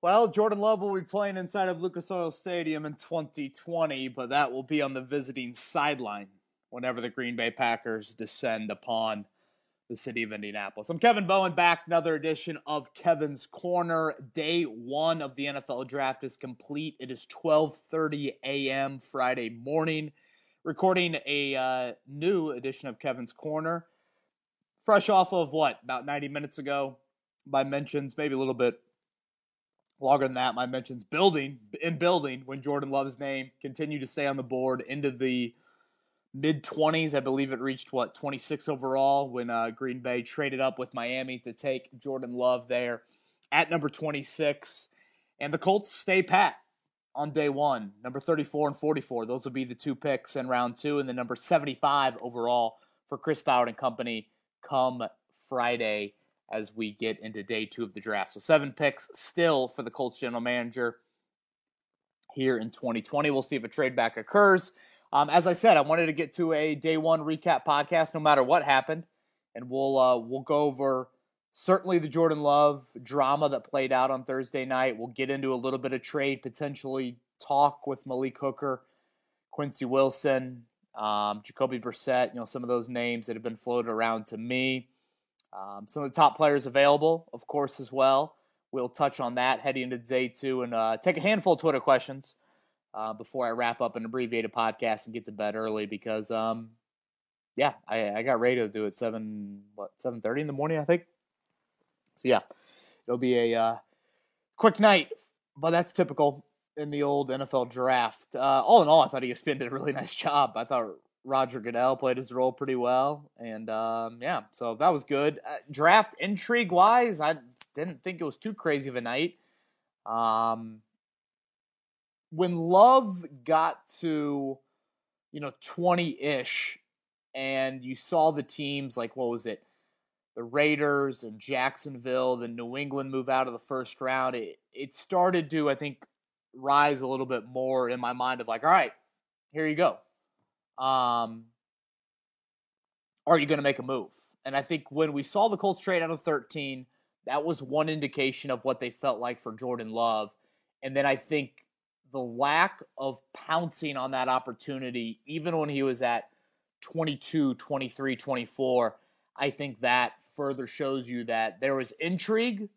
Well, Jordan Love will be playing inside of Lucas Oil Stadium in 2020, but that will be on the visiting sideline whenever the Green Bay Packers descend upon the city of Indianapolis. I'm Kevin Bowen, back another edition of Kevin's Corner. Day one of the NFL Draft is complete. It is 12:30 a.m. Friday morning. Recording a new edition of Kevin's Corner. Fresh off of about 90 minutes ago. My mentions, maybe a little bit longer than that. My mentions building when Jordan Love's name continued to stay on the board into the mid-20s. I believe it reached, 26 overall when Green Bay traded up with Miami to take Jordan Love there at number 26. And the Colts stay pat on day one. Number 34 and 44. Those will be the two picks in round two. And then number 75 overall for Chris Ballard and company come Friday as we get into day two of the draft. So 7 picks still for the Colts general manager here in 2020. We'll see if a trade back occurs. As I said, I wanted to get to a day one recap podcast no matter what happened. And we'll go over certainly the Jordan Love drama that played out on Thursday night. We'll get into a little bit of trade, potentially talk with Malik Hooker, Quincy Wilson, Jacoby Brissett, some of those names that have been floated around to me. Some of the top players available, of course, as well. We'll touch on that heading into day two and take a handful of Twitter questions before I wrap up an abbreviated podcast and get to bed early because, I got ready to do it 7:30 in the morning, I think. So, yeah, it'll be a quick night, but that's typical in the old NFL draft. All in all, I thought ESPN did a really nice job. I thought Roger Goodell played his role pretty well, and so that was good. Draft intrigue-wise, I didn't think it was too crazy of a night. When Love got to, 20-ish, and you saw the teams like, what was it, the Raiders and Jacksonville, the New England move out of the first round, it started to, I think, rise a little bit more in my mind of like, all right, here you go. Are you going to make a move? And I think when we saw the Colts trade out of 13, that was one indication of what they felt like for Jordan Love. And then I think the lack of pouncing on that opportunity, even when he was at 22, 23, 24, I think that further shows you that there was intrigue,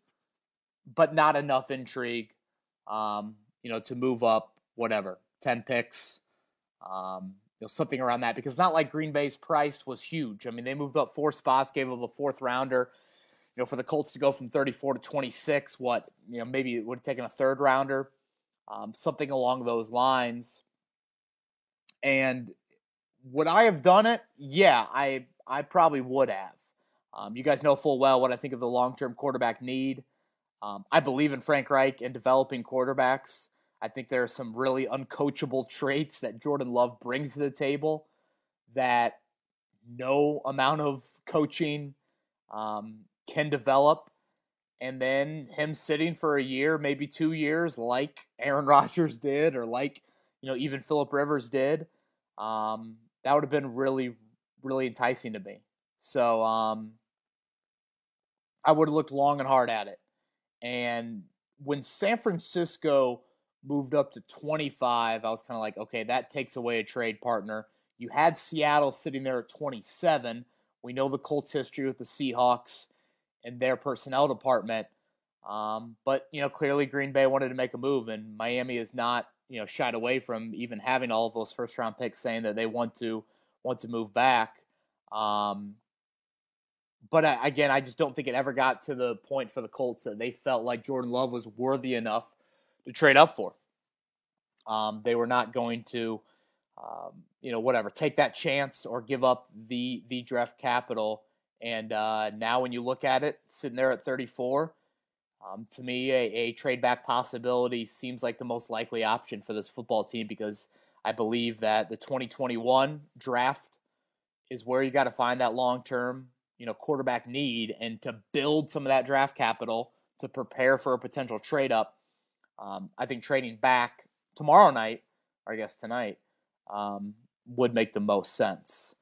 but not enough intrigue, to move up, 10 picks, something around that, because it's not like Green Bay's price was huge. I mean, they moved up 4 spots, gave up a 4th rounder. For the Colts to go from 34 to 26, maybe it would have taken a 3rd rounder, something along those lines. And would I have done it? Yeah, I probably would have. You guys know full well what I think of the long-term quarterback need. I believe in Frank Reich and developing quarterbacks. I think there are some really uncoachable traits that Jordan Love brings to the table that no amount of coaching can develop. And then him sitting for a year, maybe 2 years, like Aaron Rodgers did, or like, even Phillip Rivers did, that would have been really, really enticing to me. So I would have looked long and hard at it. And when San Francisco moved up to 25, I was kind of like, okay, that takes away a trade partner. You had Seattle sitting there at 27. We know the Colts' history with the Seahawks and their personnel department. But, clearly Green Bay wanted to make a move, and Miami is not, shied away from even having all of those first-round picks, saying that they want to move back. But again, I just don't think it ever got to the point for the Colts that they felt like Jordan Love was worthy enough to trade up for. They were not going to, take that chance or give up the draft capital. And now when you look at it, sitting there at 34, to me, a trade back possibility seems like the most likely option for this football team, because I believe that the 2021 draft is where you got to find that long-term, quarterback need, and to build some of that draft capital to prepare for a potential trade up. I think trading back tomorrow night, or I guess tonight, would make the most sense.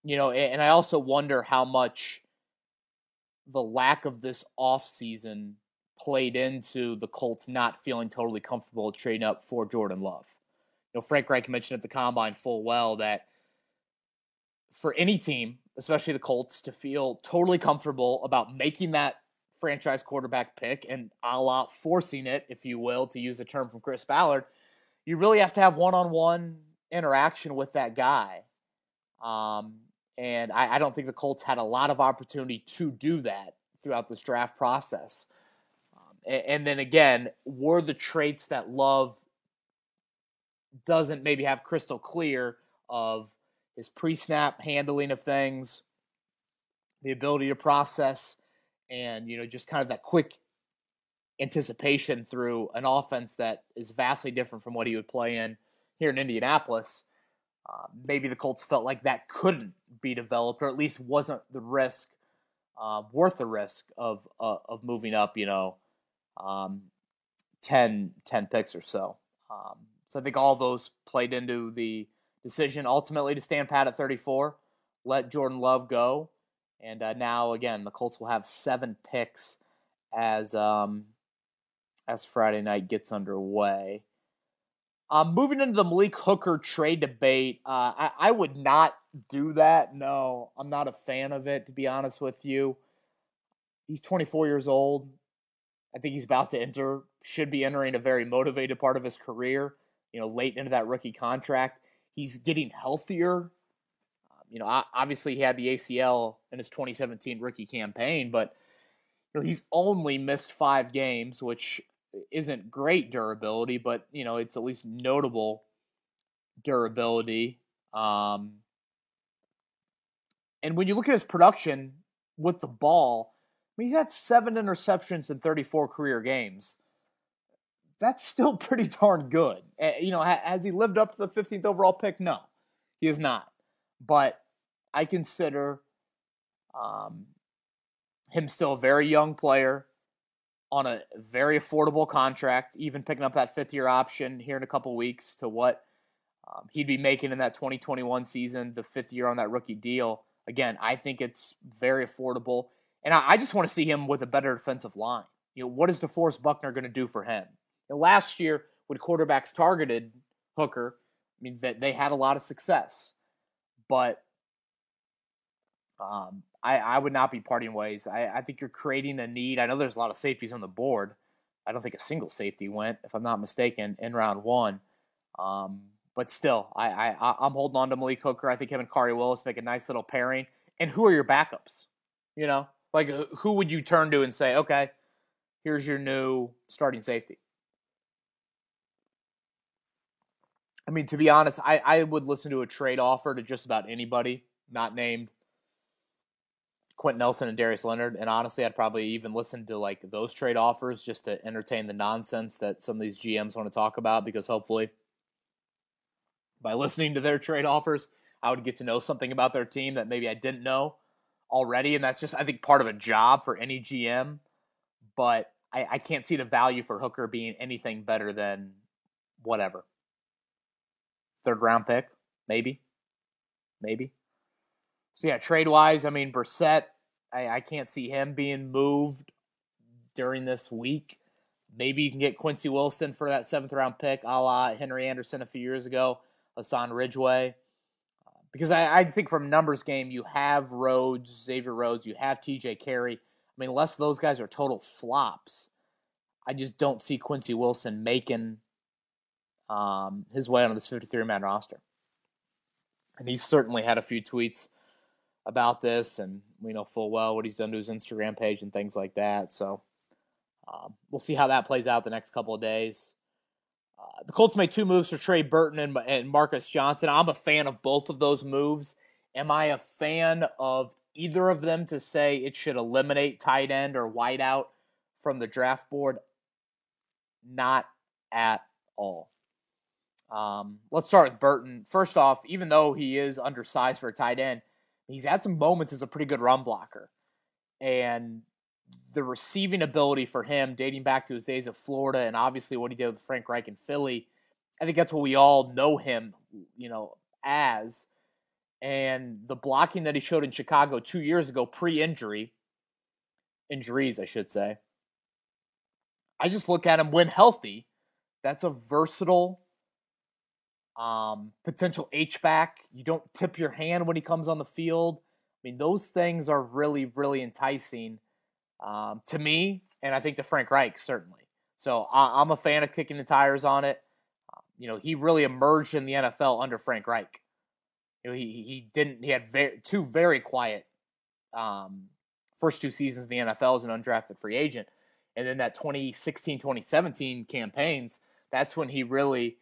And I also wonder how much the lack of this offseason played into the Colts not feeling totally comfortable trading up for Jordan Love. Frank Reich mentioned at the Combine full well that for any team, especially the Colts, to feel totally comfortable about making that franchise quarterback pick and a la forcing it, if you will, to use a term from Chris Ballard, you really have to have one-on-one interaction with that guy. And I don't think the Colts had a lot of opportunity to do that throughout this draft process. And then again, were the traits that Love doesn't maybe have crystal clear of his pre-snap handling of things, the ability to process, and just kind of that quick anticipation through an offense that is vastly different from what he would play in here in Indianapolis. Maybe the Colts felt like that couldn't be developed, or at least wasn't the risk worth the risk of moving up, 10 picks or so. So I think all those played into the decision ultimately to stand pat at 34, let Jordan Love go, and now again the Colts will have 7 picks as Friday night gets underway. Moving into the Malik Hooker trade debate, I would not do that. No, I'm not a fan of it, to be honest with you. He's 24 years old. I think he's about to should be entering a very motivated part of his career, late into that rookie contract. He's getting healthier. Obviously he had the ACL in his 2017 rookie campaign, but he's only missed 5 games, which isn't great durability, but it's at least notable durability. And when you look at his production with the ball, he's had 7 interceptions in 34 career games. That's still pretty darn good. Has he lived up to the 15th overall pick? No, he has not. But I consider him still a very young player on a very affordable contract, even picking up that 5th-year option here in a couple weeks to what he'd be making in that 2021 season, the 5th year on that rookie deal. Again, I think it's very affordable. And I just want to see him with a better defensive line. What is DeForest Buckner going to do for him? Last year, when quarterbacks targeted Hooker, they had a lot of success. But I would not be parting ways. I think you're creating a need. I know there's a lot of safeties on the board. I don't think a single safety went, if I'm not mistaken, in round 1. But still, I'm holding on to Malik Hooker. I think him and Kari Willis make a nice little pairing. And who are your backups? Who would you turn to and say, okay, here's your new starting safety? To be honest, I would listen to a trade offer to just about anybody not named Quentin Nelson and Darius Leonard. And honestly, I'd probably even listen to those trade offers just to entertain the nonsense that some of these GMs want to talk about, because hopefully by listening to their trade offers, I would get to know something about their team that maybe I didn't know already. And that's just, I think, part of a job for any GM. But I can't see the value for Hooker being anything better than whatever. 3rd round pick, maybe. So yeah, trade-wise, Brissett, I can't see him being moved during this week. Maybe you can get Quincy Wilson for that 7th round pick, a la Henry Anderson a few years ago, Hassan Ridgeway. Because I think from a numbers game, you have Xavier Rhodes, you have TJ Carey. Unless those guys are total flops, I just don't see Quincy Wilson making his way onto this 53-man roster. And he's certainly had a few tweets about this, and we know full well what he's done to his Instagram page and things like that. So we'll see how that plays out the next couple of days. The Colts made 2 moves for Trey Burton and Marcus Johnson. I'm a fan of both of those moves. Am I a fan of either of them to say it should eliminate tight end or wideout from the draft board? Not at all. Let's start with Burton. First off, even though he is undersized for a tight end, he's had some moments as a pretty good run blocker. And the receiving ability for him, dating back to his days of Florida and obviously what he did with Frank Reich in Philly, I think that's what we all know him, as. And the blocking that he showed in Chicago 2 years ago, injuries, I should say, I just look at him when healthy. That's a versatile potential H-back. You don't tip your hand when he comes on the field. I mean, those things are really, really enticing to me, and I think to Frank Reich, certainly. So I'm a fan of kicking the tires on it. He really emerged in the NFL under Frank Reich. He had two very quiet first two seasons in the NFL as an undrafted free agent. And then that 2016-2017 campaigns, that's when he really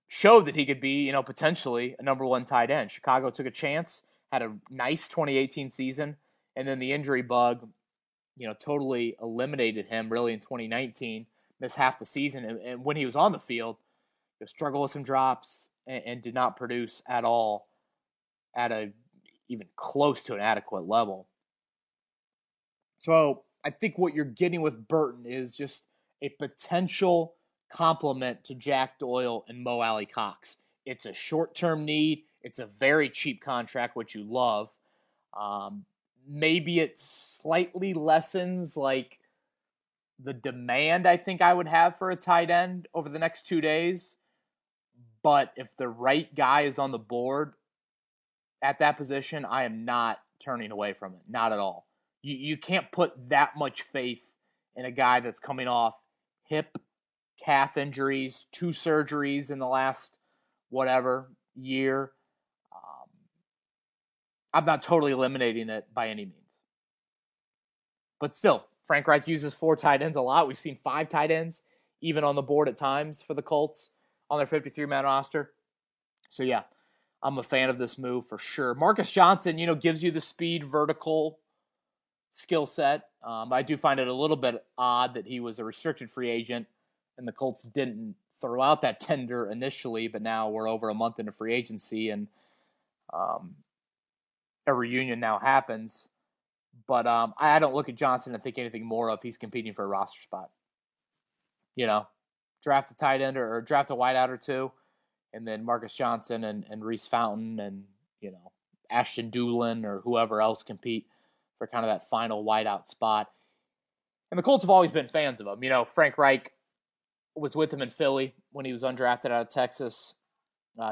showed that he could be, potentially a number one tight end. Chicago took a chance, had a nice 2018 season, and then the injury bug, totally eliminated him really in 2019, missed half the season. And when he was on the field, struggled with some drops and did not produce at all at a even close to an adequate level. So I think what you're getting with Burton is just a potential complement to Jack Doyle and Mo Alie-Cox. It's a short-term need. It's a very cheap contract, which you love. Maybe it slightly lessens like the demand I think I would have for a tight end over the next 2 days. But if the right guy is on the board at that position, I am not turning away from it. Not at all. You can't put that much faith in a guy that's coming off hip, calf injuries, 2 surgeries in the last year. I'm not totally eliminating it by any means. But still, Frank Reich uses 4 tight ends a lot. We've seen 5 tight ends even on the board at times for the Colts on their 53-man roster. So, yeah, I'm a fan of this move for sure. Marcus Johnson, gives you the speed, vertical skill set. I do find it a little bit odd that he was a restricted free agent and the Colts didn't throw out that tender initially, but now we're over a month into free agency and a reunion now happens. But I don't look at Johnson and think anything more of he's competing for a roster spot. Draft a tight end or draft a wideout or two, and then Marcus Johnson and Reese Fountain and, Ashton Doolin or whoever else compete for kind of that final wideout spot. And the Colts have always been fans of him. Frank Reich was with him in Philly when he was undrafted out of Texas.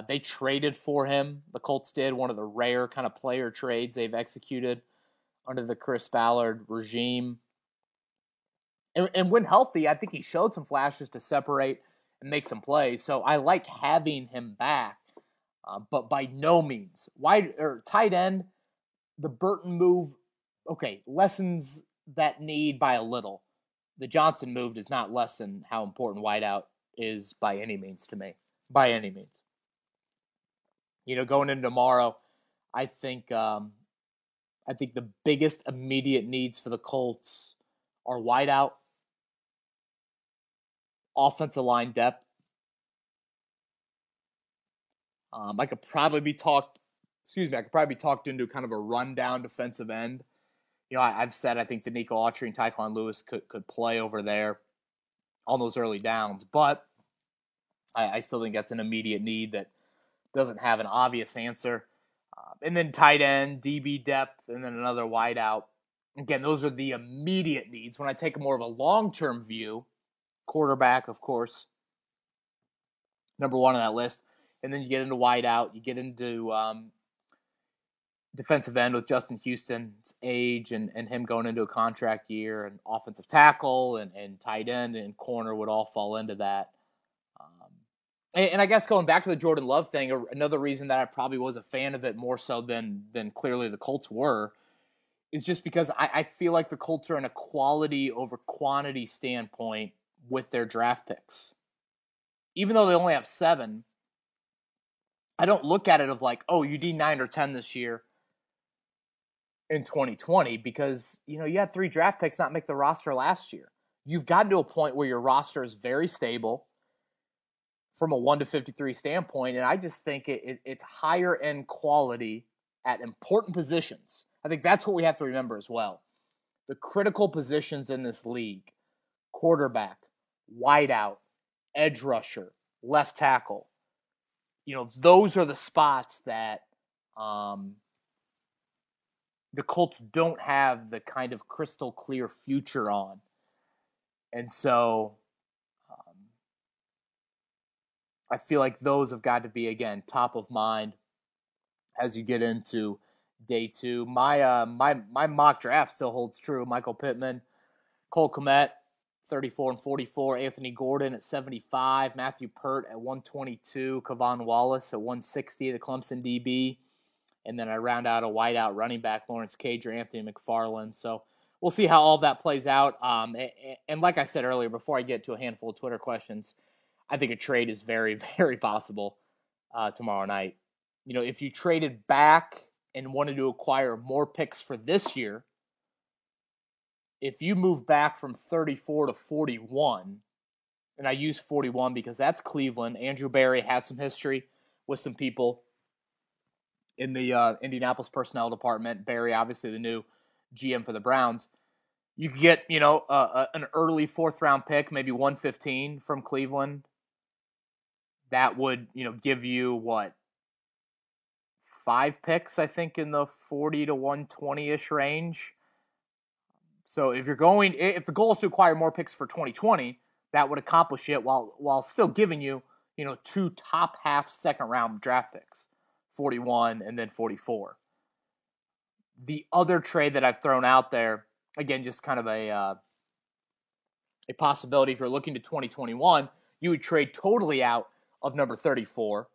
They traded for him. The Colts did, one of the rare kind of player trades they've executed under the Chris Ballard regime. And when healthy, I think he showed some flashes to separate and make some plays. So I like having him back, but by no means. Wide or tight end, the Burton move, lessens that need by a little. The Johnson move does not lessen how important wideout is by any means to me. By any means. Going into tomorrow, I think the biggest immediate needs for the Colts are wideout, offensive line depth. I could probably be talked into kind of a rundown defensive end. I've said I think Danico Autry and Tyquan Lewis could play over there on those early downs, but I still think that's an immediate need that doesn't have an obvious answer. And then tight end, DB depth, and then another wideout. Again, those are the immediate needs. When I take more of a long-term view, quarterback, of course, number one on that list. And then you get into wideout, you get into defensive end with Justin Houston's age and him going into a contract year, and offensive tackle and tight end and corner would all fall into that. And I guess going back to the Jordan Love thing, another reason that I probably was a fan of it more so than clearly the Colts were, is just because I feel like the Colts are in a quality over quantity standpoint with their draft picks. Even though they only have 7, I don't look at it of like, oh, you need 9 or 10 this year in 2020 because, you had 3 draft picks not make the roster last year. You've gotten to a point where your roster is very stable from a 1 to 53 standpoint, and I just think it's higher end quality at important positions. I think that's what we have to remember as well. The critical positions in this league: quarterback, wideout, edge rusher, left tackle. Those are the spots that the Colts don't have the kind of crystal clear future on. And so I feel like those have got to be, again, top of mind as you get into day two. My mock draft still holds true. Michael Pittman, Cole Kmet, 34 and 44. Anthony Gordon at 75. Matthew Pert at 122. Kevon Wallace at 160, the Clemson DB. And then I round out a wideout running back, Lawrence Cage or Anthony McFarland. So we'll see how all that plays out. And like I said earlier, before I get to a handful of Twitter questions, I think a trade is very, very possible tomorrow night. You know, if you traded back and wanted to acquire more picks for this year, if you move back from 34 to 41, and I use 41 because that's Cleveland. Andrew Berry has some history with some people in the Indianapolis personnel department. Berry, obviously the new GM for the Browns. You could get, you know, an early fourth-round pick, maybe 115 from Cleveland. That would, you know, give you, what, 5 picks, I think, in the 40 to 120-ish range. So if the goal is to acquire more picks for 2020, that would accomplish it while still giving you, you know, 2 top half second round draft picks, 41 and then 44. The other trade that I've thrown out there, again, just kind of a possibility if you're looking to 2021, you would trade totally out of number 34.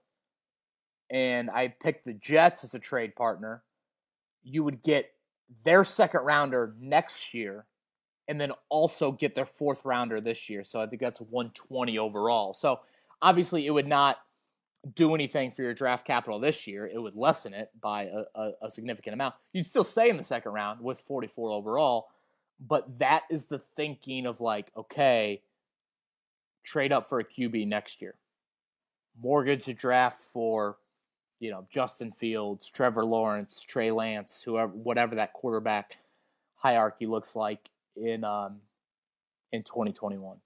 And I picked the Jets as a trade partner. You would get their second rounder next year and then also get their fourth rounder this year. So I think that's 120 overall. So obviously it would not do anything for your draft capital this year. It would lessen it by a significant amount. You'd still stay in the second round with 44 overall, but that is the thinking of like, okay, trade up for a QB next year. Mortgage a draft for, you know, Justin Fields, Trevor Lawrence, Trey Lance, whoever, whatever that quarterback hierarchy looks like in 2021.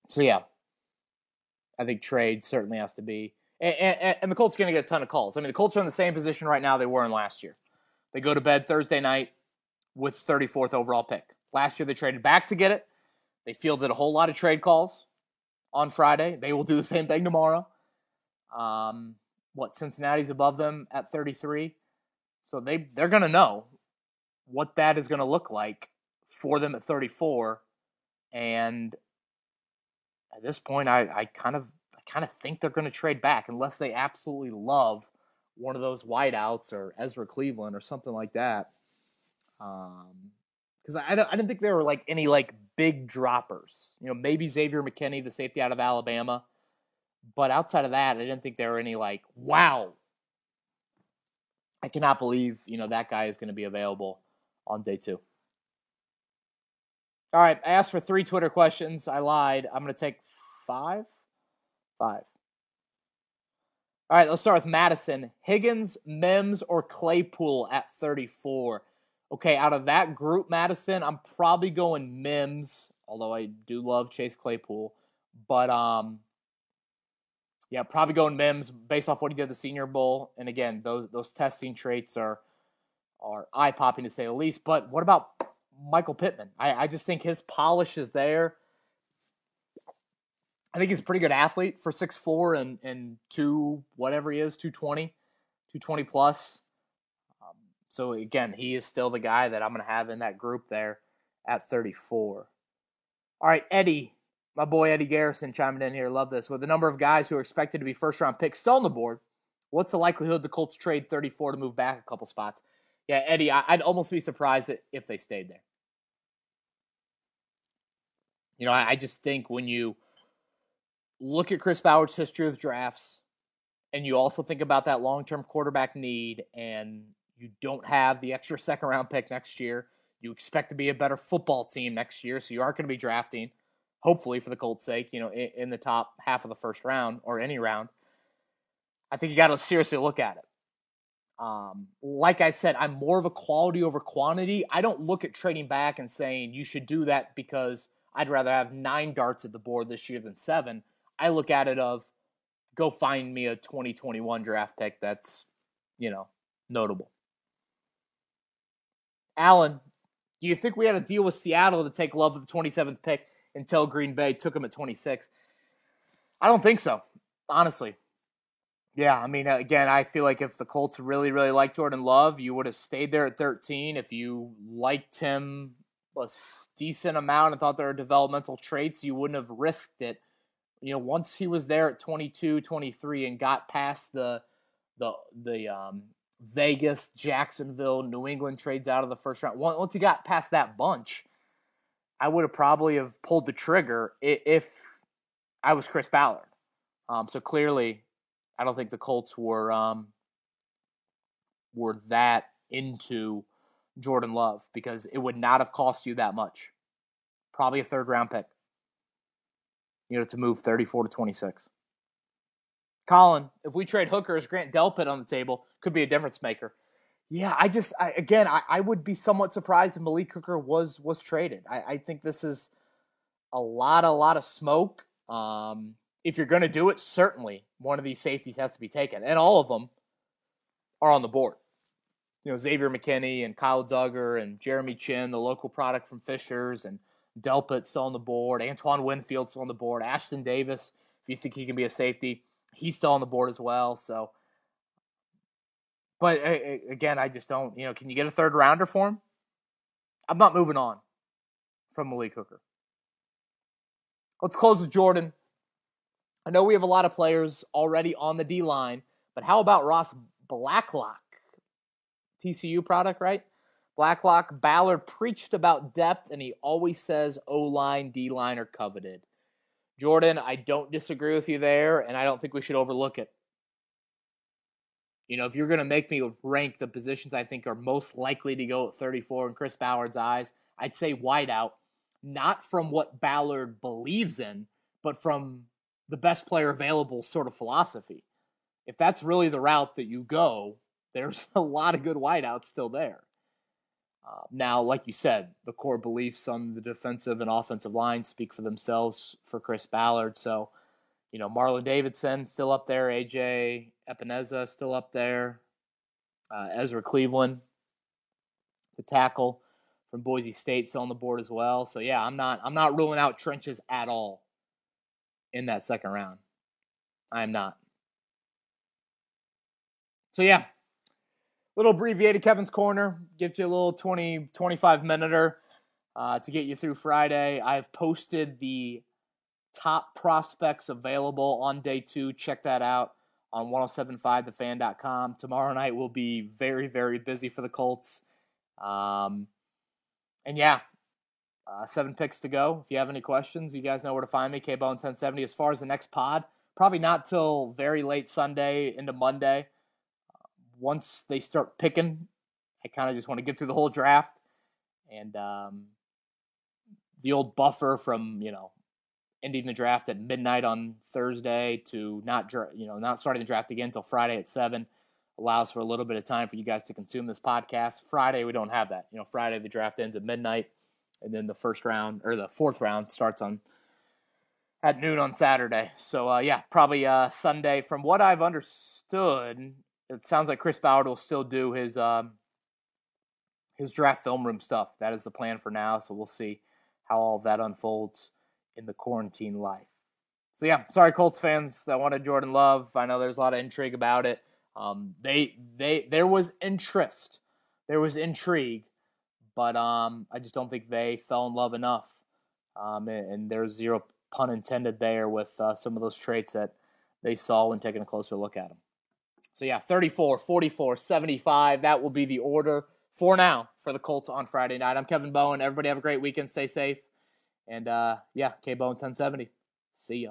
So yeah, I think trade certainly has to be, and the Colts are going to get a ton of calls. I mean, the Colts are in the same position right now they were in last year. They go to bed Thursday night with 34th overall pick. Last year they traded back to get it. They fielded a whole lot of trade calls on Friday. They will do the same thing tomorrow. Cincinnati's above them at 33. So they're going to know what that is going to look like for them at 34. And at this point, I kind of think they're going to trade back unless they absolutely love one of those wideouts or Ezra Cleveland or something like that. Because I didn't think there were like any like big droppers. You know, maybe Xavier McKinney, the safety out of Alabama. But outside of that, I didn't think there were any like, wow, I cannot believe, you know, that guy is going to be available on day 2. All right, I asked for 3 Twitter questions. I lied. I'm going to take 5. All right, let's start with Madison. Higgins, Mims, or Claypool at 34? Okay, out of that group, Madison, I'm probably going Mims, although I do love Chase Claypool. But, yeah, probably going Mims based off what he did at the Senior Bowl. And again, those testing traits are eye-popping to say the least. But what about Michael Pittman? I just think his polish is there. I think he's a pretty good athlete for 6'4" and 2, whatever he is, 220 plus. So again, he is still the guy that I'm going to have in that group there at 34. All right, Eddie, my boy Eddie Garrison chiming in here. Love this. With the number of guys who are expected to be first-round picks still on the board, what's the likelihood the Colts trade 34 to move back a couple spots? Yeah, Eddie, I'd almost be surprised if they stayed there. You know, I just think when you look at Chris Ballard's history of drafts and you also think about that long-term quarterback need and you don't have the extra second-round pick next year, you expect to be a better football team next year, so you aren't going to be drafting, hopefully for the Colts' sake, you know, in the top half of the first round or any round. I think you got to seriously look at it. Like I said, I'm more of a quality over quantity. I don't look at trading back and saying you should do that because I'd rather have 9 darts at the board this year than 7. I look at it of go find me a 2021 draft pick that's, you know, notable. Alan, Do you think we had a deal with Seattle to take Love with the 27th pick until Green Bay took him at 26? I don't think so, honestly. Yeah, I mean, again, I feel like if the Colts really, really liked Jordan Love, you would have stayed there at 13. If you liked him a decent amount and thought there were developmental traits, you wouldn't have risked it. Once he was there at 22, 23 and got past the Vegas, Jacksonville, New England trades out of the first round, once he got past that bunch, I would have probably have pulled the trigger if I was Chris Ballard. So clearly, I don't think the Colts were that into Jordan Love because it would not have cost you that much. Probably a third-round pick, to move 34 to 26. Colin, if we trade Hooker as Grant Delpit on the table, could be a difference maker. Yeah, I would be somewhat surprised if Malik Hooker was traded. I think this is a lot of smoke. If you're going to do it, certainly one of these safeties has to be taken. And all of them are on the board. Xavier McKinney and Kyle Duggar and Jeremy Chin, the local product from Fishers, and Delpit still on the board. Antoine Winfield still on the board. Ashton Davis, if you think he can be a safety, he's still on the board as well. So, but again, I just don't, can you get a third rounder for him? I'm not moving on from Malik Hooker. Let's close with Jordan. I know we have a lot of players already on the D-line, but how about Ross Blacklock? TCU product, right? Blacklock, Ballard preached about depth, and he always says O-line, D-line are coveted. Jordan, I don't disagree with you there, and I don't think we should overlook it. If you're going to make me rank the positions I think are most likely to go at 34 in Chris Ballard's eyes, I'd say wideout, not from what Ballard believes in, but from the best player available sort of philosophy. If that's really the route that you go, there's a lot of good wideouts still there. Now, like you said, the core beliefs on the defensive and offensive line speak for themselves for Chris Ballard. So, Marlon Davidson still up there, AJ Epineza still up there, Ezra Cleveland, the tackle from Boise State, still on the board as well. So yeah, I'm not ruling out trenches at all in that second round. I am not. So yeah, little abbreviated Kevin's Corner. Gives you a little 20, 25-minuter to get you through Friday. I've posted the top prospects available on day 2. Check that out on 1075thefan.com. Tomorrow night will be very, very busy for the Colts. And yeah, 7 picks to go. If you have any questions, you guys know where to find me, KBone1070. As far as the next pod, probably not till very late Sunday into Monday. Once they start picking, I kind of just want to get through the whole draft. And the old buffer from, ending the draft at midnight on Thursday to not starting the draft again until Friday at 7 allows for a little bit of time for you guys to consume this podcast. Friday, we don't have that. Friday, the draft ends at midnight, and then the fourth round starts at noon on Saturday. So, probably Sunday. From what I've understood, it sounds like Chris Ballard will still do his draft film room stuff. That is the plan for now, so we'll see how all of that unfolds in the quarantine life. So, yeah, sorry, Colts fans that wanted Jordan Love. I know there's a lot of intrigue about it. There was interest. There was intrigue, but I just don't think they fell in love enough. And there's zero pun intended there with some of those traits that they saw when taking a closer look at them. So, yeah, 34, 44, 75. That will be the order for now for the Colts on Friday night. I'm Kevin Bowen. Everybody have a great weekend. Stay safe. And, KBone 1070. See ya.